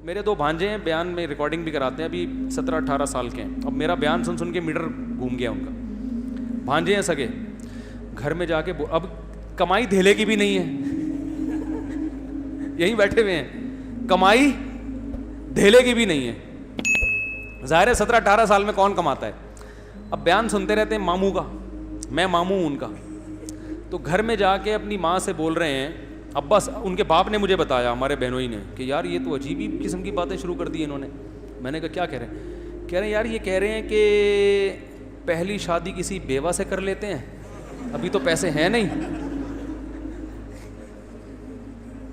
میرے 2 بھانجے ہیں, بیان میں ریکارڈنگ بھی کراتے ہیں, ابھی 17-18 سال کے ہیں. اب میرا بیان سن سن کے میٹر گھوم گیا ان کا. بھانجے ہیں سگے, گھر میں جا کے اب کمائی دھیلے کی بھی نہیں ہے, یہیں بیٹھے ہوئے ہیں, کمائی دھیلے کی بھی نہیں ہے. ظاہر ہے 17-18 سال میں کون کماتا ہے. اب بیان سنتے رہتے ہیں ماموں کا, میں ماموں ہوں ان کا, تو گھر میں جا کے اپنی ماں سے بول رہے ہیں, ابا ان کے باپ نے مجھے بتایا, ہمارے بہنوئی نے, کہ یار یہ تو عجیب ہی قسم کی باتیں شروع کر دی انہوں نے. میں نے کہا کیا کہہ رہے ہیں؟ کہہ رہے ہیں یار یہ کہہ رہے ہیں کہ پہلی شادی کسی بیوہ سے کر لیتے ہیں, ابھی تو پیسے ہیں نہیں.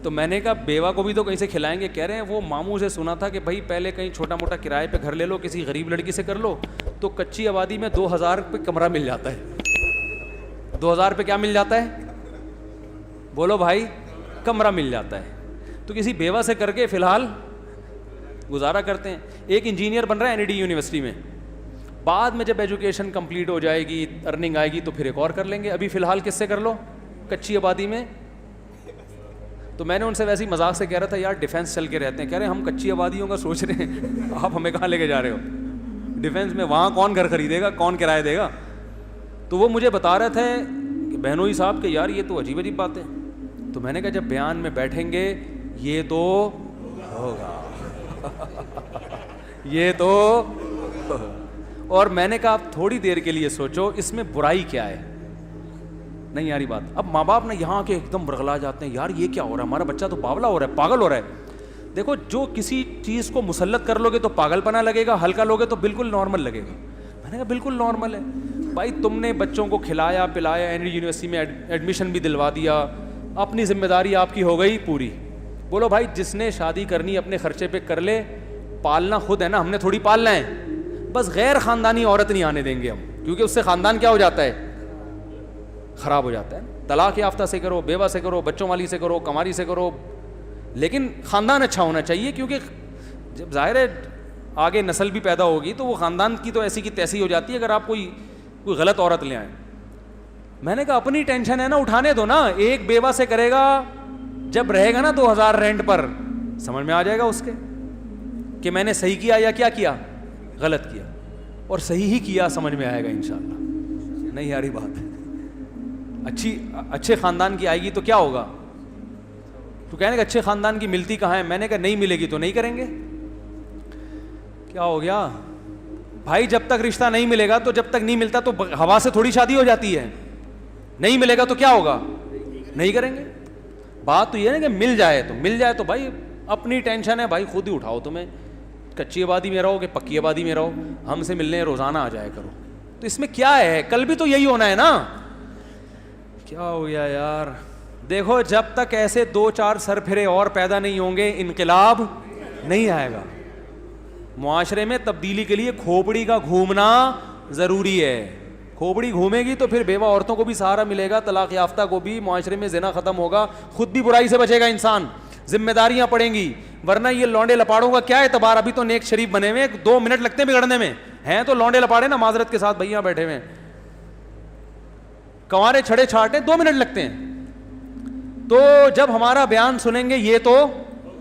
تو میں نے کہا بیوہ کو بھی تو کہیں سے کھلائیں گے. کہہ رہے ہیں وہ ماموں سے سنا تھا کہ بھائی پہلے کہیں چھوٹا موٹا کرائے پہ گھر لے لو, کسی غریب لڑکی سے کر لو, تو کچی آبادی میں 2000 پہ کمرہ مل جاتا ہے. 2000 پہ کیا مل جاتا ہے؟ بولو بھائی, کمرہ مل جاتا ہے. تو کسی بیوہ سے کر کے فی الحال گزارا کرتے ہیں. ایک انجینئر بن رہا ہے NID یونیورسٹی میں, بعد میں جب ایجوکیشن کمپلیٹ ہو جائے گی, ارننگ آئے گی تو پھر ایک اور کر لیں گے. ابھی فی الحال کس سے کر لو؟ کچی آبادی میں. تو میں نے ان سے ویسے ہی مذاق سے کہہ رہا تھا یار ڈیفینس چل کے رہتے ہیں. کہہ رہے ہیں ہم کچی آبادیوں کا سوچ رہے ہیں, آپ ہمیں کہاں لے کے جا رہے ہو ڈیفینس میں؟ وہاں کون گھر خریدے گا, کون کرایہ دے گا؟ تو وہ مجھے بتا رہے تھے کہ بہنوئی صاحب کہ یار یہ تو عجیب عجیب باتیں. تو میں نے کہا جب بیان میں بیٹھیں گے یہ تو ہوگا, یہ تو. اور میں نے کہا آپ تھوڑی دیر کے لیے سوچو اس میں برائی کیا ہے. نہیں یاری بات. اب ماں باپ نے یہاں کے ایک دم برغلا جاتے ہیں, یار یہ کیا ہو رہا ہے, ہمارا بچہ تو باولا ہو رہا ہے, پاگل ہو رہا ہے. دیکھو جو کسی چیز کو مسلط کر لو گے تو پاگل پنا لگے گا, ہلکا لوگے تو بالکل نارمل لگے گا. میں نے کہا بالکل نارمل ہے بھائی, تم نے بچوں کو کھلایا پلایا, NID یونیورسٹی میں ایڈمیشن بھی دلوا دیا, اپنی ذمہ داری آپ کی ہو گئی پوری. بولو بھائی جس نے شادی کرنی اپنے خرچے پہ کر لے, پالنا خود ہے نا, ہم نے تھوڑی پالنا ہے. بس غیر خاندانی عورت نہیں آنے دیں گے ہم, کیونکہ اس سے خاندان کیا ہو جاتا ہے, خراب ہو جاتا ہے. طلاق یافتہ سے کرو, بیوہ سے کرو, بچوں والی سے کرو, کماری سے کرو, لیکن خاندان اچھا ہونا چاہیے, کیونکہ جب ظاہر ہے آگے نسل بھی پیدا ہوگی تو وہ خاندان کی تو ایسی کی تیسی ہو جاتی ہے اگر آپ کوئی غلط عورت لے آئیں. میں نے کہا اپنی ٹینشن ہے نا, اٹھانے دو نا. ایک بیوہ سے کرے گا, جب رہے گا نا 2000 رینٹ پر, سمجھ میں آ جائے گا اس کے کہ میں نے صحیح کیا یا کیا کیا, غلط کیا, اور صحیح ہی کیا, سمجھ میں آئے گا انشاءاللہ. نہیں یاری بات ہے, اچھے خاندان کی آئے گی تو کیا ہوگا. تو کہنے کہ اچھے خاندان کی ملتی کہاں ہے. میں نے کہا نہیں ملے گی تو نہیں کریں گے. کیا ہو گیا بھائی, جب تک رشتہ نہیں ملے گا تو جب تک نہیں ملتا تو ہوا سے تھوڑی شادی ہو جاتی ہے. نہیں ملے گا تو کیا ہوگا, نہیں کریں گے. بات تو یہ ہے کہ مل جائے تو بھائی اپنی ٹینشن ہے بھائی, خود ہی اٹھاؤ. تمہیں کچی آبادی میں رہو کہ پکی آبادی میں رہو, ہم سے ملنے روزانہ آ جایا کرو. تو اس میں کیا ہے, کل بھی تو یہی ہونا ہے نا. کیا ہو گیا یار. دیکھو جب تک ایسے 2-4 سر پھرے اور پیدا نہیں ہوں گے انقلاب نہیں آئے گا. معاشرے میں تبدیلی کے لیے کھوپڑی کا گھومنا ضروری ہے. کھوپڑی گھومے گی تو پھر بیوہ عورتوں کو بھی سہارا ملے گا, طلاق یافتہ کو بھی, معاشرے میں زنا ختم ہوگا, خود بھی برائی سے بچے گا انسان, ذمہ داریاں پڑیں گی. ورنہ یہ لونڈے لپاڑوں کا کیا اعتبار, ابھی تو نیک شریف بنے ہوئے, 2 منٹ لگتے ہیں بگڑنے میں, ہیں تو لونڈے لپاڑے نا معذرت کے ساتھ بھیا بیٹھے ہوئے, کنوارے چھڑے چھاٹے 2 منٹ لگتے ہیں. تو جب ہمارا بیان سنیں گے یہ تو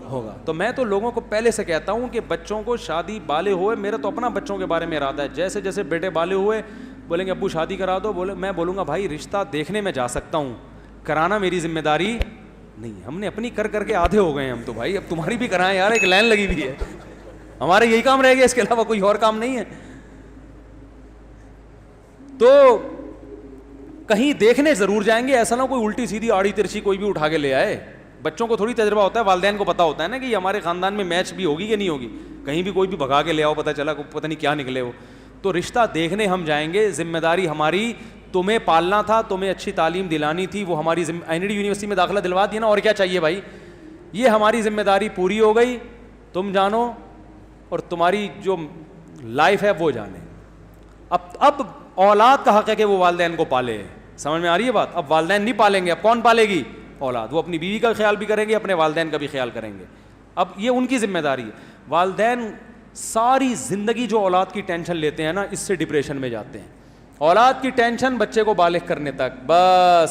ہوگا. تو میں تو لوگوں کو پہلے سے کہتا ہوں کہ بچوں کو شادی بالغ ہوئے, میرا تو اپنا بچوں کے بارے میں ارادہ ہے, جیسے جیسے بیٹے بالغ ہوئے بولیں گے ابو شادی کرا دو, میں بولوں گا بھائی رشتہ دیکھنے میں جا سکتا ہوں, کرانا میری ذمہ داری نہیں. ہم نے اپنی کر کر کے آدھے ہو گئے ہیں ہم تو بھائی, اب تمہاری بھی کرائیں یار, ایک لائن لگی ہوئی ہے, ہمارے یہی کام رہ گیا, اس کے علاوہ کوئی اور کام نہیں ہے. تو کہیں دیکھنے ضرور جائیں گے, ایسا نہ کوئی الٹی سیدھی آڑی ترچھی کوئی بھی اٹھا کے لے آئے. بچوں کو تھوڑی تجربہ ہوتا ہے, والدین کو پتا ہوتا ہے نا کہ ہمارے خاندان میں میچ بھی ہوگی کہ نہیں ہوگی. کہیں بھی کوئی بھی بھگا کے لے آؤ, پتہ چلا پتہ نہیں کیا نکلے ہو. تو رشتہ دیکھنے ہم جائیں گے, ذمہ داری ہماری, تمہیں پالنا تھا, تمہیں اچھی تعلیم دلانی تھی, وہ ہماری NID یونیورسٹی میں داخلہ دلوا دیا نا, اور کیا چاہیے بھائی. یہ ہماری ذمہ داری پوری ہو گئی, تم جانو اور تمہاری جو لائف ہے وہ جانے. اب اولاد کا حق ہے کہ وہ والدین کو پالے, سمجھ میں آ رہی ہے بات. اب والدین نہیں پالیں گے, اب کون پالے گی, اولاد. وہ اپنی بیوی کا خیال بھی کریں گے, اپنے والدین کا بھی خیال کریں گے. اب یہ ان کی ذمہ داری ہے. والدین ساری زندگی جو اولاد کی ٹینشن لیتے ہیں نا, اس سے ڈپریشن میں جاتے ہیں. اولاد کی ٹینشن بچے کو بالغ کرنے تک, بس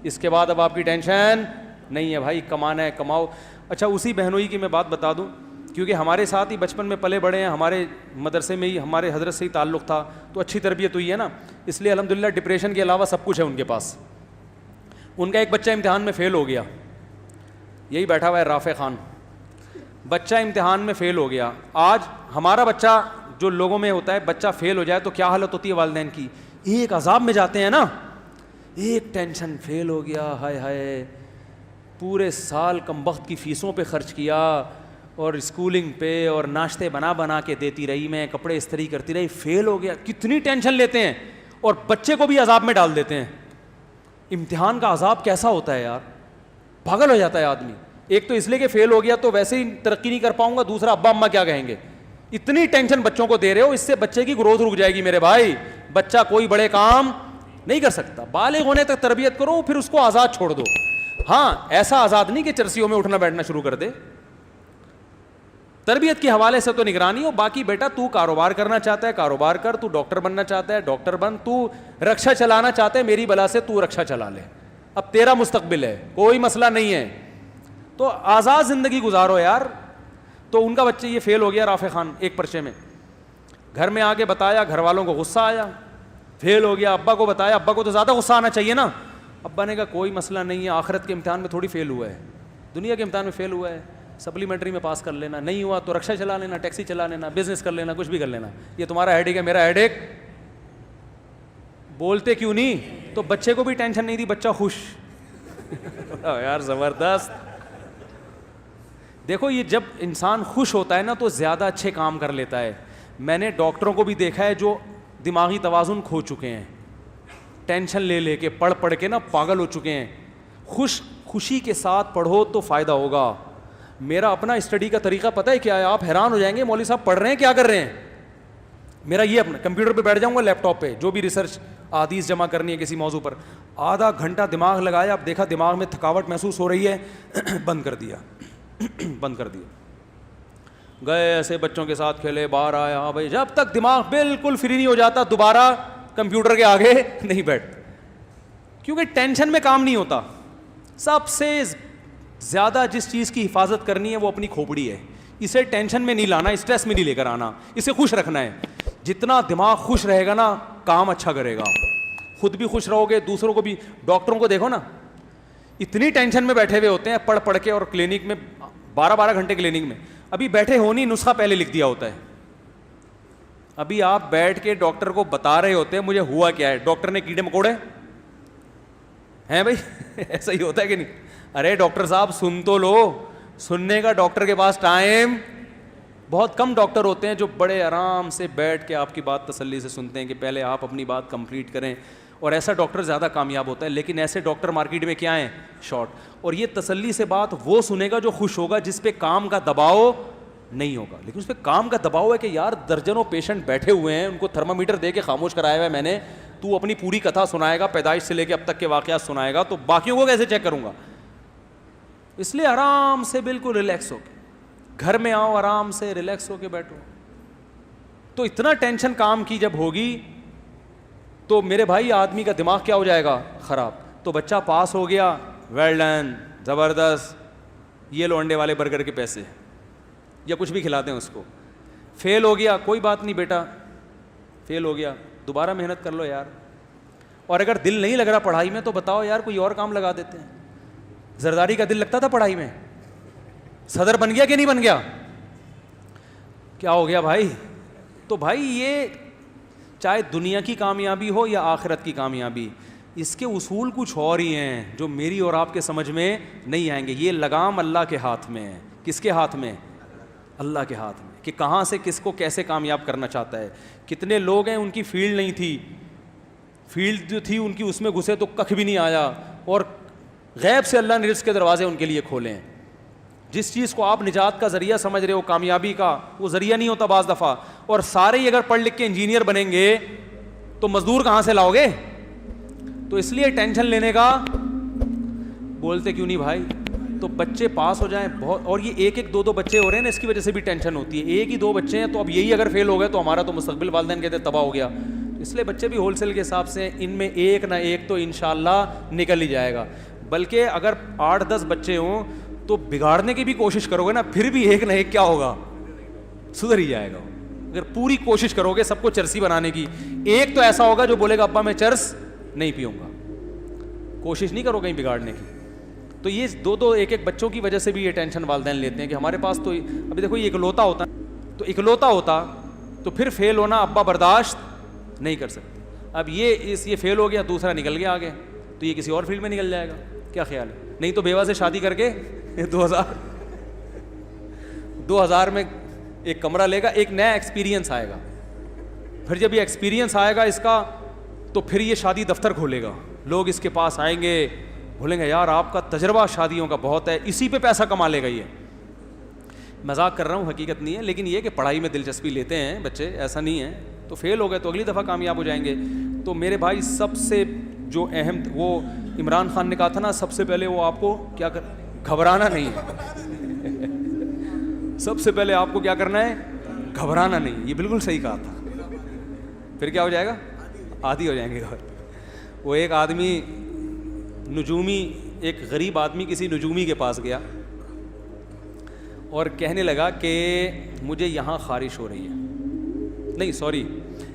اس کے بعد اب آپ کی ٹینشن نہیں ہے بھائی, کمانا ہے کماؤ. اچھا اسی بہنوئی کی میں بات بتا دوں, کیونکہ ہمارے ساتھ ہی بچپن میں پلے بڑے ہیں, ہمارے مدرسے میں ہی ہمارے حضرت سے ہی تعلق تھا, تو اچھی تربیت ہوئی ہے نا, اس لیے الحمدللہ ڈپریشن کے علاوہ سب کچھ ہے ان کے پاس. ان کا ایک بچہ امتحان میں فیل ہو گیا, یہی بیٹھا ہوا ہے رافع خان, بچہ امتحان میں فیل ہو گیا. آج ہمارا بچہ جو لوگوں میں ہوتا ہے, بچہ فیل ہو جائے تو کیا حالت ہوتی ہے والدین کی, ایک عذاب میں جاتے ہیں نا, ایک ٹینشن, فیل ہو گیا, ہائے ہائے, پورے سال کم وقت کی فیسوں پہ خرچ کیا اور اسکولنگ پہ, اور ناشتے بنا بنا کے دیتی رہی میں, کپڑے استری کرتی رہی, فیل ہو گیا, کتنی ٹینشن لیتے ہیں اور بچے کو بھی عذاب میں ڈال دیتے ہیں. امتحان کا عذاب کیسا ہوتا ہے یار, پاگل ہو جاتا ہے آدمی. ایک تو اس لیے کہ فیل ہو گیا تو ویسے ہی ترقی نہیں کر پاؤں گا, دوسرا ابا اماں کیا کہیں گے, اتنی ٹینشن بچوں کو دے رہے ہو, اس سے بچے کی گروتھ رک جائے گی میرے بھائی. بچہ کوئی بڑے کام نہیں کر سکتا, بالغ ہونے تک تربیت کرو, پھر اس کو آزاد چھوڑ دو. ہاں ایسا آزاد نہیں کہ چرسیوں میں اٹھنا بیٹھنا شروع کر دے, تربیت کے حوالے سے تو نگرانی ہو. باقی بیٹا تو کاروبار کرنا چاہتا ہے کاروبار کر, تو ڈاکٹر بننا چاہتا ہے ڈاکٹر بن, تو رکشا چلانا چاہتا ہے میری بلا سے تو رکشا چلا لے, اب تیرا مستقبل ہے, کوئی مسئلہ نہیں ہے, تو آزاد زندگی گزارو یار. تو ان کا بچہ یہ فیل ہو گیا رافع خان ایک پرچے میں, گھر میں آ کے بتایا, گھر والوں کو غصہ آیا, فیل ہو گیا, ابا کو بتایا, ابا کو تو زیادہ غصہ آنا چاہیے نا. ابا نے کہا کوئی مسئلہ نہیں ہے, آخرت کے امتحان میں تھوڑی فیل ہوا ہے, دنیا کے امتحان میں فیل ہوا ہے, سپلیمنٹری میں پاس کر لینا, نہیں ہوا تو رکشا چلا لینا, ٹیکسی چلا لینا, بزنس کر لینا, کچھ بھی کر لینا, یہ تمہارا ہیڈ ایک ہے میرا ہیڈ ایک. بولتے کیوں نہیں, تو بچے کو بھی ٹینشن نہیں تھی, بچہ خوش. یار زبردست. دیکھو یہ جب انسان خوش ہوتا ہے نا تو زیادہ اچھے کام کر لیتا ہے. میں نے ڈاکٹروں کو بھی دیکھا ہے جو دماغی توازن کھو چکے ہیں, ٹینشن لے لے کے پڑھ کے نا پاگل ہو چکے ہیں. خوشی کے ساتھ پڑھو تو فائدہ ہوگا. میرا اپنا اسٹڈی کا طریقہ پتہ ہے کیا ہے, آپ حیران ہو جائیں گے مولوی صاحب پڑھ رہے ہیں کیا کر رہے ہیں. میرا یہ اپنا کمپیوٹر پہ بیٹھ جاؤں گا, لیپ ٹاپ پہ, جو بھی ریسرچ احادیث جمع کرنی ہے کسی موضوع پر, آدھا گھنٹہ دماغ لگایا, اب دیکھا دماغ میں تھکاوٹ محسوس ہو رہی ہے, بند کر دیا. گئے ایسے بچوں کے ساتھ کھیلے, باہر آیا, ہاں بھائی, جب تک دماغ بالکل فری نہیں ہو جاتا دوبارہ کمپیوٹر کے آگے نہیں بیٹھتا, کیونکہ ٹینشن میں کام نہیں ہوتا. سب سے زیادہ جس چیز کی حفاظت کرنی ہے وہ اپنی کھوپڑی ہے. اسے ٹینشن میں نہیں لانا, اسٹریس میں نہیں لے کر آنا, اسے خوش رکھنا ہے. جتنا دماغ خوش رہے گا نا کام اچھا کرے گا, خود بھی خوش رہو گے, دوسروں کو بھی. ڈاکٹروں کو دیکھو نا, اتنی ٹینشن میں بیٹھے ہوئے ہوتے ہیں پڑھ کے, اور کلینک میں 12 گھنٹے کلینک میں, ابھی بیٹھے ہو نہیں, نسخہ پہلے لکھ دیا ہوتا ہے. ابھی آپ بیٹھ کے ڈاکٹر کو بتا رہے ہوتے ہیں مجھے ہوا کیا ہے, ڈاکٹر نے کیڑے مکوڑے ہیں بھائی. ایسا ہی ہوتا ہے کہ نہیں. ارے ڈاکٹر صاحب سن تو لو, سننے کا ڈاکٹر کے پاس ٹائم بہت کم. ڈاکٹر ہوتے ہیں جو بڑے آرام سے بیٹھ کے آپ کی بات تسلی سے سنتے ہیں کہ پہلے آپ اپنی بات کمپلیٹ کریں, اور ایسا ڈاکٹر زیادہ کامیاب ہوتا ہے. لیکن ایسے ڈاکٹر مارکیٹ میں کیا ہیں, شارٹ. اور یہ تسلی سے بات وہ سنے گا جو خوش ہوگا, جس پہ کام کا دباؤ نہیں ہوگا. لیکن اس پہ کام کا دباؤ ہے کہ یار درجنوں پیشنٹ بیٹھے ہوئے ہیں, ان کو تھرمامیٹر دے کے خاموش کرایا ہوا ہے میں نے, تو اپنی پوری کتھا سنائے گا, پیدائش سے لے کے اب تک کے واقعات سنائے گا, تو باقیوں کو کیسے چیک کروں گا. اس لیے آرام سے بالکل ریلیکس ہو کے گھر میں آؤ, آرام سے ریلیکس ہو کے بیٹھو. تو اتنا ٹینشن کام کی جب ہوگی تو میرے بھائی آدمی کا دماغ کیا ہو جائے گا, خراب. تو بچہ پاس ہو گیا, ویل ڈن, زبردست, یہ لو انڈے والے برگر کے پیسے, یا کچھ بھی کھلاتے ہیں اس کو. فیل ہو گیا, کوئی بات نہیں بیٹا, فیل ہو گیا, دوبارہ محنت کر لو یار. اور اگر دل نہیں لگ رہا پڑھائی میں تو بتاؤ یار کوئی اور کام لگا دیتے ہیں. زرداری کا دل لگتا تھا پڑھائی میں, صدر بن گیا کہ نہیں بن گیا, کیا ہو گیا بھائی. تو بھائی یہ چاہے دنیا کی کامیابی ہو یا آخرت کی کامیابی, اس کے اصول کچھ اور ہی ہیں جو میری اور آپ کے سمجھ میں نہیں آئیں گے. یہ لگام اللہ کے ہاتھ میں ہے. کس کے ہاتھ میں؟ اللہ کے ہاتھ میں, کہ کہاں سے کس کو کیسے کامیاب کرنا چاہتا ہے. کتنے لوگ ہیں ان کی فیلڈ نہیں تھی, فیلڈ جو تھی ان کی اس میں گھسے تو ککھ بھی نہیں آیا, اور غیب سے اللہ نے رزق کے دروازے ان کے لیے کھولے ہیں. جس چیز کو آپ نجات کا ذریعہ سمجھ رہے ہو, کامیابی کا, وہ ذریعہ نہیں ہوتا بعض دفعہ. اور سارے ہی اگر پڑھ لکھ کے انجینئر بنیں گے تو مزدور کہاں سے لاؤ گے. تو اس لیے ٹینشن لینے کا بولتے کیوں نہیں بھائی. تو بچے پاس ہو جائیں بہت, اور یہ ایک ایک دو دو بچے ہو رہے ہیں نا, اس کی وجہ سے بھی ٹینشن ہوتی ہے. ایک ہی دو بچے ہیں تو اب یہی اگر فیل ہو گئے تو ہمارا تو مستقبل والدین کہتے تباہ ہو گیا. اس لیے بچے بھی ہول سیل کے حساب سے, ان میں ایک نہ ایک تو انشاءاللہ نکل ہی جائے گا. بلکہ اگر 8-10 بچے ہوں تو بگاڑنے کی بھی کوشش کرو گے نا, پھر بھی ایک نہ ایک کیا ہوگا, سدھر ہی جائے گا. اگر پوری کوشش کرو گے سب کو چرسی بنانے کی, ایک تو ایسا ہوگا جو بولے گا ابا میں چرس نہیں پیوں گا, کوشش نہیں کرو کہیں بگاڑنے کی. تو یہ دو ایک بچوں کی وجہ سے بھی یہ ٹینشن والدین لیتے ہیں کہ ہمارے پاس تو ابھی دیکھو یہ اکلوتا ہوتا, تو اکلوتا ہوتا تو پھر فیل ہونا ابا برداشت نہیں کر سکتے. اب یہ فیل ہو گیا, دوسرا نکل گیا آگے, تو یہ کسی اور فیلڈ میں نکل جائے گا. کیا خیال ہے؟ نہیں تو بیوہ سے شادی کر کے 2000 میں ایک کمرہ لے گا, ایک نیا ایکسپیرینس آئے گا. پھر جب یہ ایکسپیرینس آئے گا اس کا, تو پھر یہ شادی دفتر کھولے گا, لوگ اس کے پاس آئیں گے, بولیں گے یار آپ کا تجربہ شادیوں کا بہت ہے, اسی پہ پیسہ کما لے گا. یہ مذاق کر رہا ہوں, حقیقت نہیں ہے, لیکن یہ کہ پڑھائی میں دلچسپی لیتے ہیں بچے, ایسا نہیں ہے. تو فیل ہو گئے تو اگلی دفعہ کامیاب ہو جائیں گے. تو میرے بھائی سب سے جو اہم, وہ عمران خان نے کہا تھا نا, سب سے پہلے وہ آپ کو کیا گھبرانا نہیں ہے. سب سے پہلے آپ کو کیا کرنا ہے, گھبرانا نہیں. یہ بالکل صحیح کہا تھا. پھر کیا ہو جائے گا, عادی ہو جائیں گے. وہ ایک آدمی نجومی, ایک غریب آدمی کسی نجومی کے پاس گیا اور کہنے لگا کہ مجھے یہاں خارش ہو رہی ہے. نہیں سوری,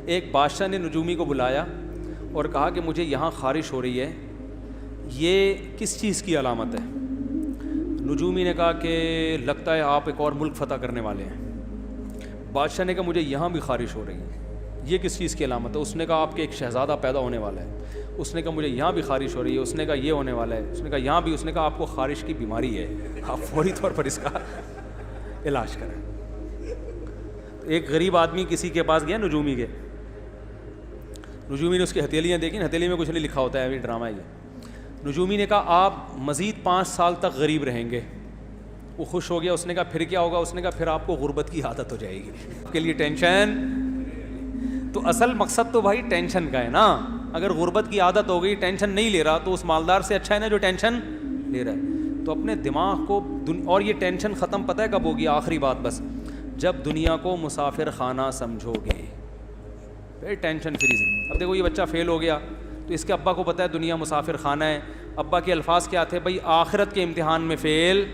ایک بادشاہ نے نجومی کو بلایا اور کہا کہ مجھے یہاں خارش ہو رہی ہے, یہ کس چیز کی علامت ہے؟ نجومی نے کہا کہ لگتا ہے آپ ایک اور ملک فتح کرنے والے ہیں. بادشاہ نے کہا مجھے یہاں بھی خارش ہو رہی ہے, یہ کس چیز کی علامت ہے؟ اس نے کہا آپ کے ایک شہزادہ پیدا ہونے والا ہے. اس نے کہا مجھے یہاں بھی خارش ہو رہی ہے. اس نے کہا یہ ہونے والا ہے. اس نے کہا یہاں بھی. اس نے کہا آپ کو خارش کی بیماری ہے, آپ فوری طور پر اس کا علاج کریں. ایک غریب آدمی کسی کے پاس گیا نجومی کے, نجومی نے اس کی ہتھیلیاں دیکھی, ہتھیلی میں کچھ نہیں لکھا ہوتا ہے, ابھی ڈرامہ ہے یہ. نجومی نے کہا آپ مزید 5 سال تک غریب رہیں گے. وہ خوش ہو گیا. اس نے کہا پھر کیا ہوگا؟ اس نے کہا پھر آپ کو غربت کی عادت ہو جائے گی. آپ کے لیے ٹینشن, تو اصل مقصد تو بھائی ٹینشن کا ہے نا. اگر غربت کی عادت ہو گئی, ٹینشن نہیں لے رہا, تو اس مالدار سے اچھا ہے نا جو ٹینشن لے رہا ہے. تو اپنے دماغ کو, اور یہ ٹینشن ختم پتہ ہے کب ہوگی؟ آخری بات بس, جب دنیا کو مسافر خانہ سمجھو گے, پھر ٹینشن فری سے. اب دیکھو یہ بچہ فیل ہو گیا, تو اس کے ابا کو پتہ ہے دنیا مسافر خانہ ہے. ابا کے الفاظ کیا تھے؟ بھائی آخرت کے امتحان میں فیل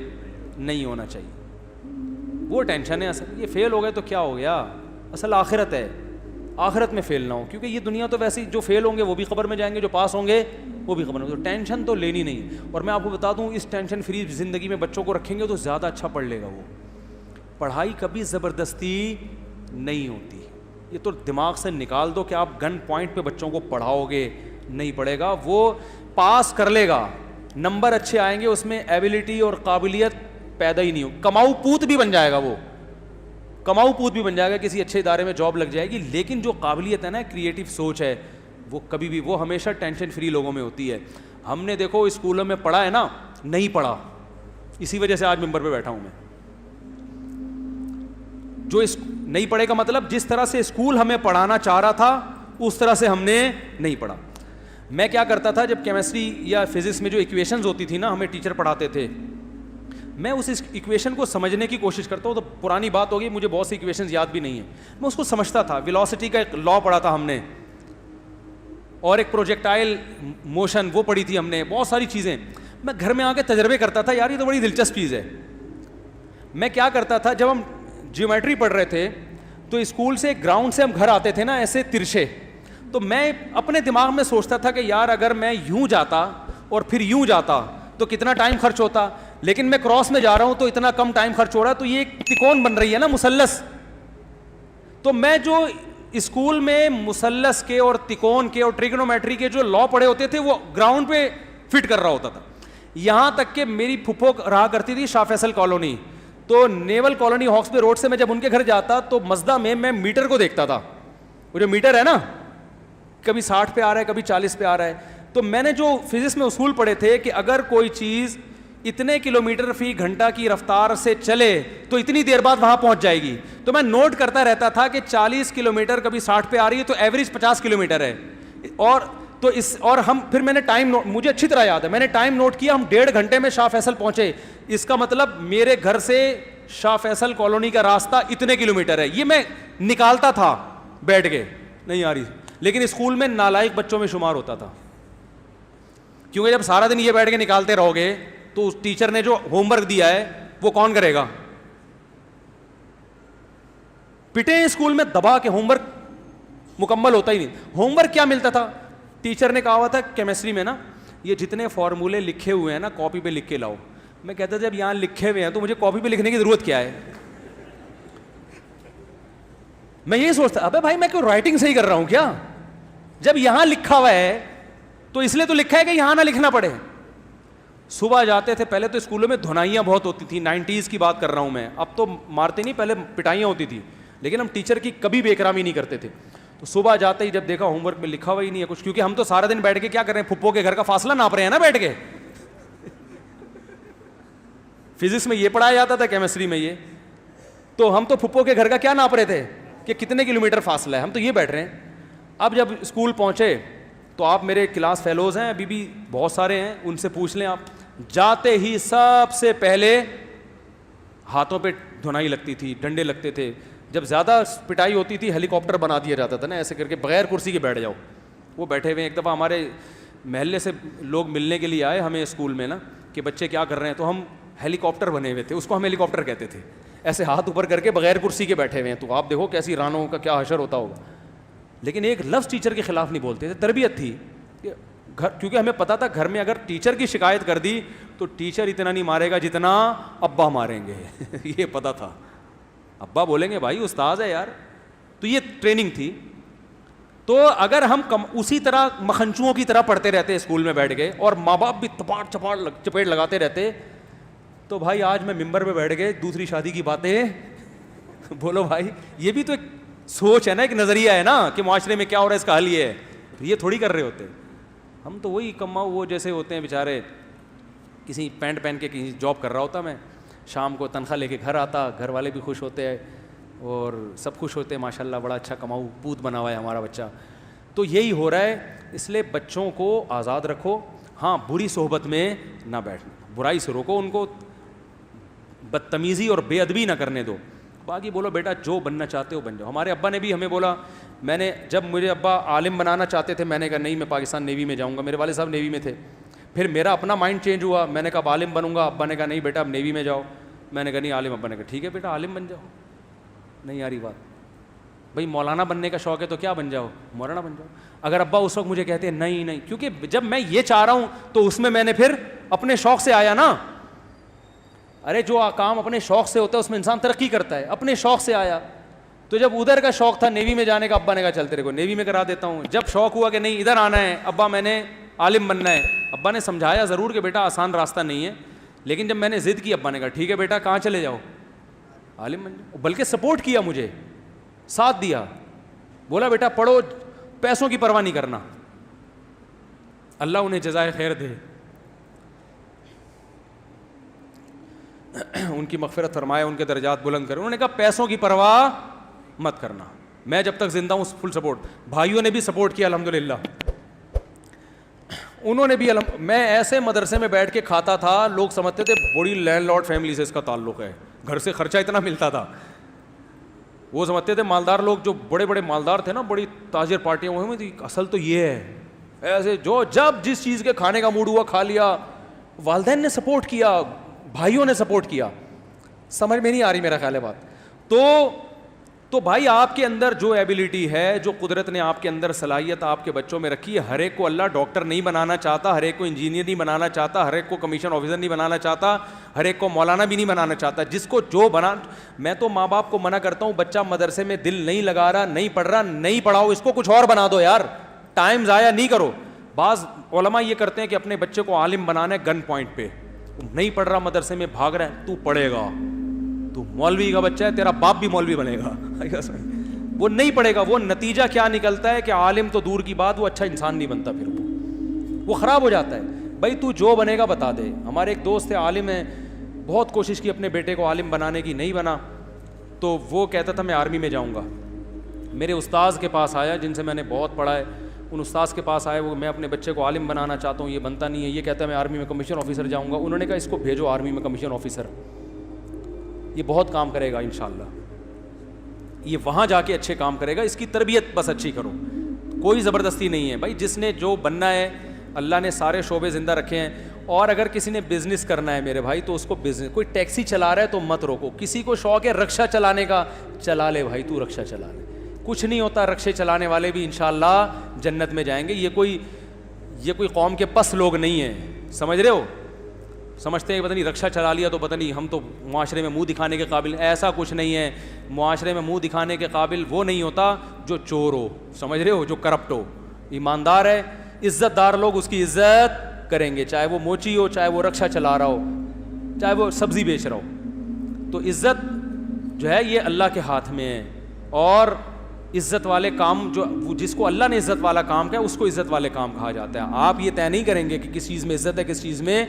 نہیں ہونا چاہیے. وہ ٹینشن ہے اصل. یہ فیل ہو گئے تو کیا ہو گیا, اصل آخرت ہے, آخرت میں فیل نہ ہو. کیونکہ یہ دنیا تو ویسے ہی, جو فیل ہوں گے وہ بھی قبر میں جائیں گے, جو پاس ہوں گے وہ بھی قبر میں. تو ٹینشن تو لینی نہیں. اور میں آپ کو بتا دوں, اس ٹینشن فری زندگی میں بچوں کو رکھیں گے تو زیادہ اچھا پڑھ لے گا. وہ پڑھائی کبھی زبردستی نہیں ہوتی. یہ تو دماغ سے نکال دو کہ آپ گن پوائنٹ پہ بچوں کو پڑھاؤ گے, نہیں پڑھے گا. وہ پاس کر لے گا, نمبر اچھے آئیں گے, اس میں ایبلٹی اور قابلیت پیدا ہی نہیں ہو. کماؤ پوت بھی بن جائے گا, وہ کماؤ پوت بھی بن جائے گا, کسی اچھے ادارے میں جاب لگ جائے گی. لیکن جو قابلیت ہے نا, کریٹو سوچ ہے, وہ کبھی بھی, وہ ہمیشہ ٹینشن فری لوگوں میں ہوتی ہے. ہم نے دیکھو اسکولوں میں پڑھا ہے نا, نہیں پڑھا, اسی وجہ سے آج ممبر پہ بیٹھا ہوں میں. جو نہیں پڑھے کا مطلب, جس طرح سے اسکول ہمیں پڑھانا چاہ رہا تھا اس طرح سے ہم نے نہیں پڑھا. میں کیا کرتا تھا, جب کیمسٹری یا فزکس میں جو ایکویشنز ہوتی تھی نا, ہمیں ٹیچر پڑھاتے تھے, میں اس ایکویشن کو سمجھنے کی کوشش کرتا ہوں. تو پرانی بات ہوگی, مجھے بہت سی ایکویشنز یاد بھی نہیں ہیں, میں اس کو سمجھتا تھا. ویلوسٹی کا ایک لا پڑھا تھا ہم نے, اور ایک پروجیکٹائل موشن وہ پڑھی تھی ہم نے, بہت ساری چیزیں. میں گھر میں آ کے تجربے کرتا تھا, یار یہ تو بڑی دلچسپ چیز ہے. میں کیا کرتا تھا, جب ہم جیومیٹری پڑھ رہے تھے تو اسکول سے, گراؤنڈ سے ہم گھر آتے تھے نا ایسے ترچھے, تو میں اپنے دماغ میں سوچتا تھا کہ یار اگر میں یوں جاتا اور پھر یوں جاتا تو کتنا ٹائم خرچ ہوتا, لیکن میں کراس میں جا رہا ہوں تو اتنا کم ٹائم خرچ ہو رہا ہے. تو یہ ایک تکون بن رہی ہے نا, مثلث. تو میں جو اسکول میں مثلث کے اور تکون کے اور ٹریگنومیٹری کے جو لا پڑھے ہوتے تھے, وہ گراؤنڈ پہ فٹ کر رہا ہوتا تھا. یہاں تک کہ میری پھپھو رہا کرتی تھی شاہ فیصل کالونی, تو نیول کالونی ہاکس پہ روڈ سے میں جب ان کے گھر جاتا تو مزدہ میں میٹر کو دیکھتا تھا. وہ جو میٹر ہے نا, کبھی 60 پہ آ رہا ہے, کبھی 40 پہ آ رہا ہے. تو میں نے جو فزکس میں اصول پڑھے تھے کہ اگر کوئی چیز اتنے کلومیٹر فی گھنٹہ کی رفتار سے چلے تو اتنی دیر بعد وہاں پہنچ جائے گی. تو میں نوٹ کرتا رہتا تھا کہ 40 کلومیٹر کبھی 60 پہ آ رہی ہے, تو ایوریج 50 کلومیٹر ہے. اور ہم پھر میں نے ٹائم نوٹ, مجھے اچھی طرح یاد ہے, میں نے ٹائم نوٹ کیا, ہم 1.5 گھنٹے میں شاہ فیصل پہنچے. اس کا مطلب میرے گھر سے شاہ فیصل کالونی کا راستہ اتنے کلومیٹر ہے. یہ میں نکالتا تھا بیٹھ کے, نہیں آ رہی. لیکن اسکول میں نالائق بچوں میں شمار ہوتا تھا, کیونکہ جب سارا دن یہ بیٹھ کے نکالتے رہو گے تو اس ٹیچر نے جو ہوم ورک دیا ہے وہ کون کرے گا؟ پٹے ہیں اسکول میں دبا کے، ہوم ورک مکمل ہوتا ہی نہیں. ہوم ورک کیا ملتا تھا؟ ٹیچر نے کہا ہوا تھا کیمسٹری میں نا یہ جتنے فارمولے لکھے ہوئے ہیں نا کاپی پہ لکھ کے لاؤ. میں کہتا تھا جب یہاں لکھے ہوئے ہیں تو مجھے کاپی پہ لکھنے کی ضرورت کیا ہے؟ میں یہی سوچتا ابے بھائی میں کیوں رائٹنگ صحیح کر رہا ہوں کیا؟ جب یہاں لکھا ہوا ہے تو اس لیے تو لکھا ہے کہ یہاں نہ لکھنا پڑے. صبح جاتے تھے، پہلے تو اسکولوں میں دھنائیاں بہت ہوتی تھیں، 90s کی بات کر رہا ہوں میں، اب تو مارتے نہیں، پہلے پٹائیاں ہوتی تھی، لیکن ہم ٹیچر کی کبھی بے احترامی نہیں کرتے تھے. تو صبح جاتے ہی جب دیکھا ہوم ورک میں لکھا ہوا ہی نہیں ہے کچھ، کیونکہ ہم تو سارا دن بیٹھ کے کیا کر رہے ہیں، پھپھو کے گھر کا فاصلہ ناپ رہے ہیں نا بیٹھ کے. فزکس میں یہ پڑھایا جاتا تھا، کیمسٹری میں یہ، تو ہم تو پھپھو کے گھر کا کیا ناپ رہے تھے کہ کتنے کلومیٹر فاصلہ ہے، ہم تو یہ بیٹھ رہے ہیں. اب جب اسکول پہنچے تو آپ میرے کلاس فیلوز ہیں ابھی بھی بہت سارے ہیں، ان سے پوچھ لیں آپ، جاتے ہی سب سے پہلے ہاتھوں پہ دھنائی لگتی تھی، ڈنڈے لگتے تھے. جب زیادہ پٹائی ہوتی تھی ہیلی کاپٹر بنا دیا جاتا تھا نا، ایسے کر کے بغیر کرسی کے بیٹھ جاؤ. وہ بیٹھے ہوئے ایک دفعہ ہمارے محلے سے لوگ ملنے کے لیے آئے ہمیں اسکول میں نا کہ بچے کیا کر رہے ہیں، تو ہم ہیلی کاپٹر بنے ہوئے تھے، اس کو ہم ہیلی کاپٹر کہتے تھے، ایسے ہاتھ اوپر کر کے بغیر کرسی کے بیٹھے ہوئے ہیں. تو آپ دیکھو کیسی رانوں کا کیا حشر ہوتا ہوگا. لیکن ایک لفظ ٹیچر کے خلاف نہیں بولتے تھے، تربیت تھی کہ گھر، کیونکہ ہمیں پتا تھا گھر میں اگر ٹیچر کی شکایت کر دی تو ٹیچر اتنا نہیں مارے گا جتنا ابا ماریں گے. یہ پتا تھا، ابا بولیں گے بھائی استاذ ہے یار. تو یہ ٹریننگ تھی. تو اگر ہم اسی طرح مکھنچوؤں کی طرح پڑھتے رہتے اسکول میں بیٹھ کے اور ماں باپ بھی چپیٹ لگاتے رہتے، تو بھائی آج میں ممبر پہ بیٹھ کے دوسری شادی کی باتیں بولو بھائی، یہ بھی تو ایک سوچ ہے نا، ایک نظریہ ہے نا کہ معاشرے میں کیا ہو رہا ہے، اس کا حل یہ ہے. یہ تھوڑی کر رہے ہوتے ہم، تو وہی کماؤ وہ جیسے ہوتے ہیں بیچارے، کسی پینٹ پہن کے کہیں جاب کر رہا ہوتا میں، شام کو تنخواہ لے کے گھر آتا، گھر والے بھی خوش ہوتے ہیں اور سب خوش ہوتے ہیں، ماشاء اللہ بڑا اچھا کماؤ پوت بنا ہوا ہے ہمارا بچہ. تو یہی ہو رہا ہے. اس لیے بچوں کو آزاد رکھو. ہاں بری صحبت میں نہ بیٹھنا، برائی سے روکو ان کو، بدتمیزی اور بے ادبی نہ کرنے دو. باقی بولو بیٹا جو بننا چاہتے ہو بن جاؤ. ہمارے ابا نے بھی ہمیں بولا، میں نے جب مجھے ابا عالم بنانا چاہتے تھے میں نے کہا نہیں میں پاکستان نیوی میں جاؤں گا. میرے والد صاحب نیوی میں تھے. پھر میرا اپنا مائنڈ چینج ہوا، میں نے کہا اب عالم بنوں گا. ابا نے کہا نہیں بیٹا اب نیوی میں جاؤ. میں نے کہا نہیں عالم. ابا نے کہا ٹھیک ہے بیٹا عالم بن جاؤ. نہیں یاری بات بھائی، مولانا بننے کا شوق ہے تو کیا بن جاؤ، مولانا بن جاؤ. اگر ابا اس وقت مجھے کہتے ہیں نہیں نہیں، کیونکہ جب میں یہ چاہ رہا ہوں تو اس میں نے پھر اپنے شوق سے آیا نا. ارے جو کام اپنے شوق سے ہوتا ہے اس میں انسان ترقی کرتا ہے. اپنے شوق سے آیا تو جب ادھر کا شوق تھا نیوی میں جانے کا، ابا نے کہا چل تیرے کو نیوی میں کرا دیتا ہوں. جب شوق ہوا کہ نہیں ادھر آنا ہے ابا میں نے عالم بننا ہے، ابا نے سمجھایا ضرور کہ بیٹا آسان راستہ نہیں ہے، لیکن جب میں نے ضد کی ابا نے کہا ٹھیک ہے بیٹا کہاں چلے جاؤ، عالم بن جاؤ. بلکہ سپورٹ کیا، مجھے ساتھ دیا، بولا بیٹا پڑھو، پیسوں کی پرواہ نہیں کرنا. اللہ انہیں جزائے خیر دے، ان کی مغفرت فرمائے، ان کے درجات بلند کرے. انہوں نے کہا پیسوں کی پرواہ مت کرنا، میں جب تک زندہ ہوں فل سپورٹ. بھائیوں نے بھی سپورٹ کیا الحمدللہ. انہوں نے بھی میں ایسے مدرسے میں بیٹھ کے کھاتا تھا، لوگ سمجھتے تھے بڑی لینڈ لارڈ فیملی سے اس کا تعلق ہے، گھر سے خرچہ اتنا ملتا تھا. وہ سمجھتے تھے مالدار لوگ جو بڑے بڑے مالدار تھے نا، بڑی تاجر پارٹیاں ہوئی تھی، اصل تو یہ ہے. ایسے جو جب جس چیز کے کھانے کا موڈ ہوا کھا لیا. والدین نے سپورٹ کیا، بھائیوں نے سپورٹ کیا. سمجھ میں نہیں آ رہی میرا خیال ہے بات. تو بھائی آپ کے اندر جو ایبیلٹی ہے، جو قدرت نے آپ کے اندر صلاحیت آپ کے بچوں میں رکھی ہے، ہر ایک کو اللہ ڈاکٹر نہیں بنانا چاہتا، ہر ایک کو انجینئر نہیں بنانا چاہتا، ہر ایک کو کمیشن آفیسر نہیں بنانا چاہتا، ہر ایک کو مولانا بھی نہیں بنانا چاہتا. جس کو جو بنا. میں تو ماں باپ کو منع کرتا ہوں، بچہ مدرسے میں دل نہیں لگا رہا، نہیں پڑھ رہا، نہیں پڑھاؤ، اس کو کچھ اور بنا دو یار، ٹائم ضائع نہیں کرو. بعض علماء یہ کرتے ہیں کہ اپنے بچے کو عالم بنانا ہے گن پوائنٹ پہ. نہیں پڑھ رہا مدرسے میں، بھاگ رہا ہے، تو پڑھے گا، تو مولوی کا بچہ ہے، تیرا باپ بھی مولوی بنے گا. وہ نہیں پڑھے گا. وہ نتیجہ کیا نکلتا ہے کہ عالم تو دور کی بات، وہ اچھا انسان نہیں بنتا، پھر وہ خراب ہو جاتا ہے. بھائی تو جو بنے گا بتا دے. ہمارے ایک دوست ہے عالم ہیں، بہت کوشش کی اپنے بیٹے کو عالم بنانے کی، نہیں بنا. تو وہ کہتا تھا میں آرمی میں جاؤں گا. میرے استاذ کے پاس آیا جن سے میں نے بہت پڑھا ہے، ان استاذ کے پاس آئے، وہ میں اپنے بچے کو عالم بنانا چاہتا ہوں، یہ بنتا نہیں ہے، یہ کہتا ہے میں آرمی میں کمیشن آفیسر جاؤں گا. انہوں نے کہا اس کو بھیجو آرمی میں کمیشن آفیسر، یہ بہت کام کرے گا انشاءاللہ، یہ وہاں جا کے اچھے کام کرے گا. اس کی تربیت بس اچھی کرو، کوئی زبردستی نہیں ہے. بھائی جس نے جو بننا ہے، اللہ نے سارے شعبے زندہ رکھے ہیں. اور اگر کسی نے بزنس کرنا ہے میرے بھائی تو اس کو بزنس, کوئی ٹیکسی چلا رہا ہے تو مت روکو, کسی کو شوق ہے رکشا چلانے کا چلا لے بھائی, تو رکشا چلا لے, کچھ نہیں ہوتا, رکشے چلانے والے بھی انشاءاللہ جنت میں جائیں گے. یہ کوئی قوم کے پس لوگ نہیں ہیں, سمجھ رہے ہو, سمجھتے ہیں پتہ نہیں رکشا چلا لیا تو پتہ نہیں ہم تو معاشرے میں منہ دکھانے کے قابل, ایسا کچھ نہیں ہے. معاشرے میں منہ دکھانے کے قابل وہ نہیں ہوتا جو چور ہو, سمجھ رہے ہو, جو کرپٹ ہو. ایماندار ہے, عزت دار لوگ اس کی عزت کریں گے, چاہے وہ موچی ہو, چاہے وہ رکشا چلا رہا ہو, چاہے وہ سبزی بیچ رہا ہو. تو عزت جو ہے یہ اللہ کے ہاتھ میں ہے, اور عزت والے کام جو جس کو اللہ نے عزت والا کام کیا اس کو عزت والے کام کہا جاتا ہے. آپ یہ طے نہیں کریں گے کہ کس چیز میں عزت ہے کس چیز میں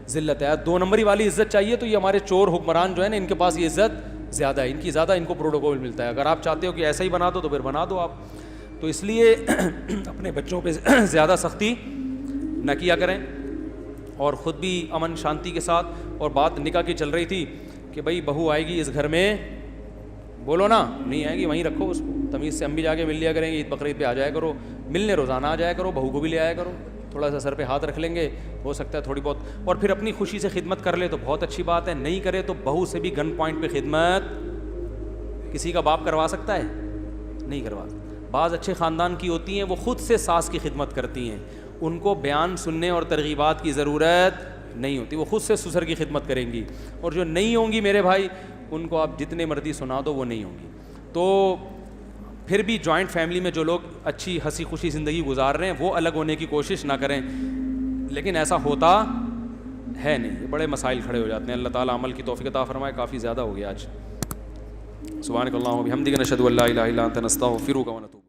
ذلت ہے. 2 نمبری والی عزت چاہیے تو یہ ہمارے چور حکمران جو ہے نا, ان کے پاس یہ عزت زیادہ ہے, ان کی زیادہ ان کو پروٹوکول ملتا ہے. اگر آپ چاہتے ہو کہ ایسا ہی بنا دو تو پھر بنا دو آپ. تو اس لیے اپنے بچوں پہ زیادہ سختی نہ کیا کریں, اور خود بھی امن شانتی کے ساتھ. اور بات نکاح کی چل رہی تھی کہ بھائی بہو آئے گی اس گھر میں, بولو نا, نہیں آئے گی وہیں رکھو اس کو, تمیز سے ہم بھی جا کے مل لیا کریں گے, عید بقرعید پہ آ جایا کرو, ملنے روزانہ آ جایا کرو, بہو کو بھی لے آیا کرو, تھوڑا سا سر پہ ہاتھ رکھ لیں گے, ہو سکتا ہے تھوڑی بہت, اور پھر اپنی خوشی سے خدمت کر لے تو بہت اچھی بات ہے, نہیں کرے تو بہو سے بھی گن پوائنٹ پہ خدمت کسی کا باپ کروا سکتا ہے؟ نہیں کروا سکتا. بعض اچھے خاندان کی ہوتی ہیں وہ خود سے ساس کی خدمت کرتی ہیں, ان کو بیان سننے اور ترغیبات کی ضرورت نہیں ہوتی, وہ خود سے سسر کی خدمت کریں گی. اور جو نہیں ہوں گی میرے بھائی, ان کو آپ جتنے مرضی سنا دو وہ نہیں ہوں گی. تو پھر بھی جوائنٹ فیملی میں جو لوگ اچھی ہنسی خوشی زندگی گزار رہے ہیں وہ الگ ہونے کی کوشش نہ کریں, لیکن ایسا ہوتا ہے نہیں, بڑے مسائل کھڑے ہو جاتے ہیں. اللہ تعالیٰ عمل کی توفیق عطا فرمائے. کافی زیادہ ہو گیا آج. سبحانک اللہم و بحمدک نشہد ان لا الہ الا انت نستغفرک و نتوب